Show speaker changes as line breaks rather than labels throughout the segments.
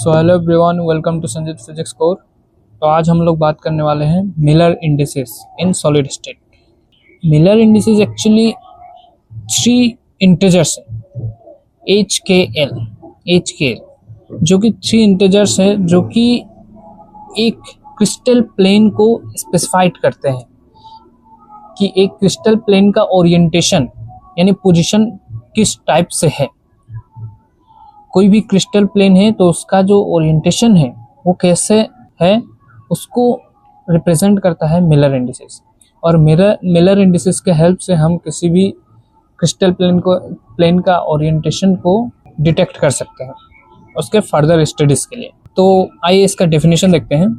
So hello everyone, welcome to Sanjeet physics core. तो आज हम लोग बात करने वाले हैं Miller indices in solid state. Miller indices actually 3 integers हैं, एच के एल, जो कि 3 इंटीजर्स है जो कि एक क्रिस्टल प्लेन को स्पेसिफाइड करते हैं कि एक क्रिस्टल प्लेन का ओरिएंटेशन यानी पोजीशन किस टाइप से है। कोई भी क्रिस्टल प्लेन है तो उसका जो ओरिएंटेशन है वो कैसे है उसको रिप्रेजेंट करता है मिलर इंडिसेस। और मिलर इंडिसेस के हेल्प से हम किसी भी क्रिस्टल प्लेन का ओरिएंटेशन को डिटेक्ट कर सकते हैं उसके फर्दर स्टडीज के लिए। तो आइए इसका डेफिनेशन देखते हैं।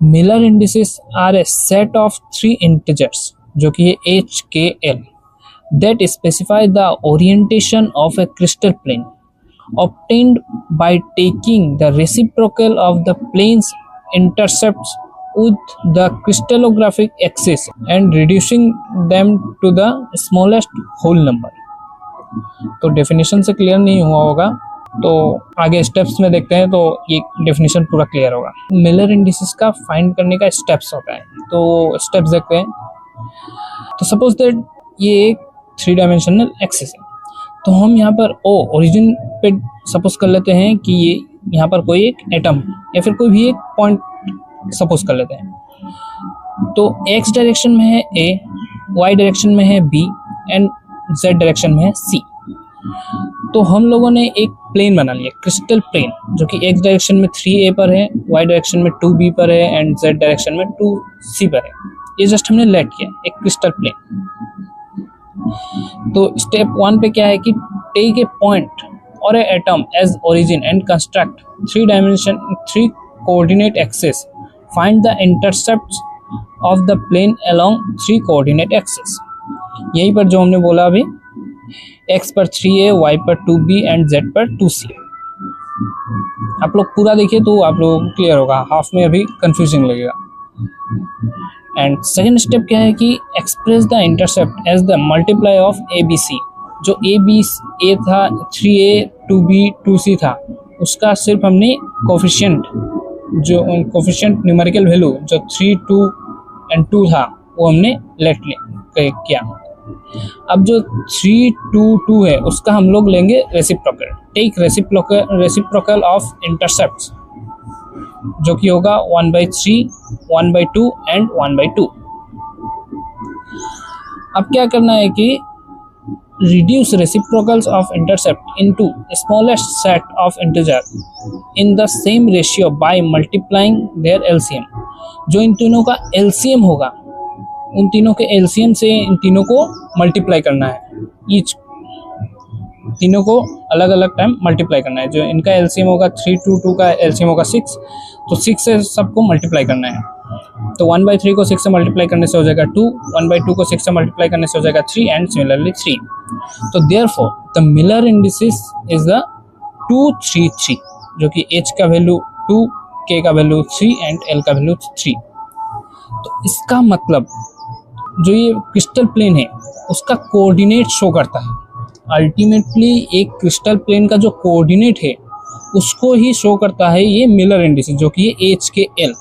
Miller indices are a set of 3 integers जो कि है H K L that specify the orientation of a crystal plane obtained by taking the reciprocal of the plane's intercepts with the crystallographic axis and reducing them to the smallest whole number। तो definition से clear नहीं हुआ होगा तो आगे steps में देखते हैं तो ये डेफिनेशन पूरा क्लियर होगा। मिलर इंडिसेस का फाइंड करने का स्टेप्स होता है, तो स्टेप्स देखते हैं। तो सपोज दैट ये एक 3 डायमेंशनल एक्सिस है, तो हम यहाँ पर ओरिजिन पे सपोज कर लेते हैं कि ये यहाँ पर कोई एक एटम या फिर कोई भी एक पॉइंट सपोज कर लेते हैं। तो एक्स डायरेक्शन में है ए, वाई डायरेक्शन में है बी एंड जेड डायरेक्शन में है सी। तो हम लोगों ने एक प्लेन बना लिया, क्रिस्टल प्लेन, जो कि एक्स डायरेक्शन में 3a पर है, वाई डायरेक्शन में 2b पर है एंड जेड डायरेक्शन में 2c पर है। ये जस्ट हमने लेट किया एक क्रिस्टल प्लेन। तो स्टेप 1 पे क्या है कि टेक ए पॉइंट और a atom as origin and construct 3 coordinate axis, find the intercepts of the plane along 3 coordinate axis. यहीं पर जो हमने बोला अभी, x पर 3a, y पर 2b एंड z पर 2c। आप लोग पूरा देखिए तो आप लोगों को क्लियर होगा, हाफ में अभी कंफ्यूजिंग लगेगा। एंड सेकेंड स्टेप क्या है कि express the intercept as the multiply of A B C. जो ए था, 3a 2b 2c था, उसका सिर्फ हमने कोफिशिएंट न्यूमेरिकल वैल्यू जो 3 2 एंड 2 था वो हमने लेट किया। अब जो 3 2 2 है उसका हम लोग लेंगे reciprocal. Take reciprocal of intercepts जो कि होगा 1/3, 1/2 एंड 1/2। अब क्या करना है कि reduce reciprocals of intercept into smallest set of integer in the same ratio by multiplying their LCM। जो इन तीनों का LCM होगा, उन तीनों के LCM से इन तीनों को मल्टीप्लाई करना है। ईच तीनों को अलग अलग टाइम मल्टीप्लाई करना है। जो इनका LCM होगा 3 2 2 का LCM होगा 6, तो 6 से सबको मल्टीप्लाई करना है। तो 1/3 को 6 से मल्टीप्लाई करने से हो जाएगा 2, 1/2 को 6 से मल्टीप्लाई करने से हो जाएगा 3 एंड सिमिलरली 3। तो therefore the Miller indices is the 2 3 3, जो कि h का वैल्यू 2, k का वैल्यू 3 एंड l का वैल्यू 3। तो इसका मतलब जो ये क्रिस्टल प्लेन है उसका कोऑर्डिनेट शो करता है। अल्टीमेटली एक क्रिस्टल प्लेन का जो कोऑर्डिनेट है उसको ही शो करता है ये मिलर इंडिसेस, जो कि है एच के एल।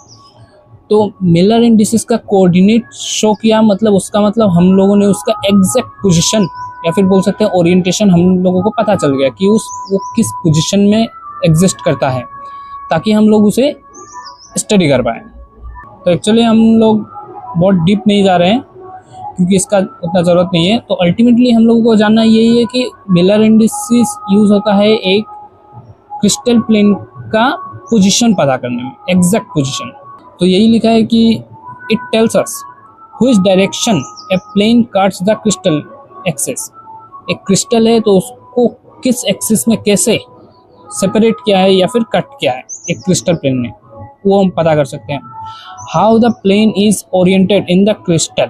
तो मिलर इंडिसेस का कोऑर्डिनेट शो किया, मतलब उसका मतलब हम लोगों ने उसका एग्जैक्ट पोजीशन या फिर बोल सकते हैं ओरिएंटेशन हम लोगों को पता चल गया कि वो किस पोजीशन में एग्जिस्ट करता है, ताकि हम लोग उसे स्टडी कर पाएँ। तो एक्चुअली हम लोग बहुत डीप नहीं जा रहे हैं क्योंकि इसका उतना ज़रूरत नहीं है। तो अल्टीमेटली हम लोगों को जानना यही है कि मिलर इंडिसेस यूज़ होता है एक क्रिस्टल प्लेन का पोजीशन पता करने में, एग्जैक्ट पोजीशन। तो यही लिखा है कि it tells us which direction a plane cuts the crystal axis. एक क्रिस्टल है तो उसको किस एक्सिस में कैसे सेपरेट किया है या फिर कट किया है एक क्रिस्टल प्लेन ने, वो हम पता कर सकते हैं। How the plane is oriented in the crystal.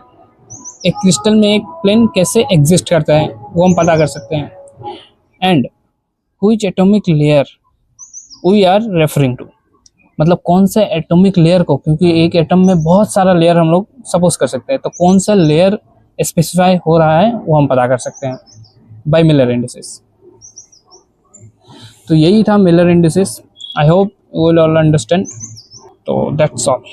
एक क्रिस्टल में एक प्लेन कैसे एग्जिस्ट करता है वो हम पता कर सकते हैं। And which atomic layer we are referring to, मतलब कौन सा एटॉमिक लेयर को, क्योंकि एक एटम में बहुत सारा लेयर हम लोग सपोज कर सकते हैं, तो कौन सा लेयर स्पेसिफाई हो रहा है वो हम पता कर सकते हैं बाय मिलर इंडिसेस। तो यही था Miller indices. I hope you will all understand. तो दैट्स ऑल।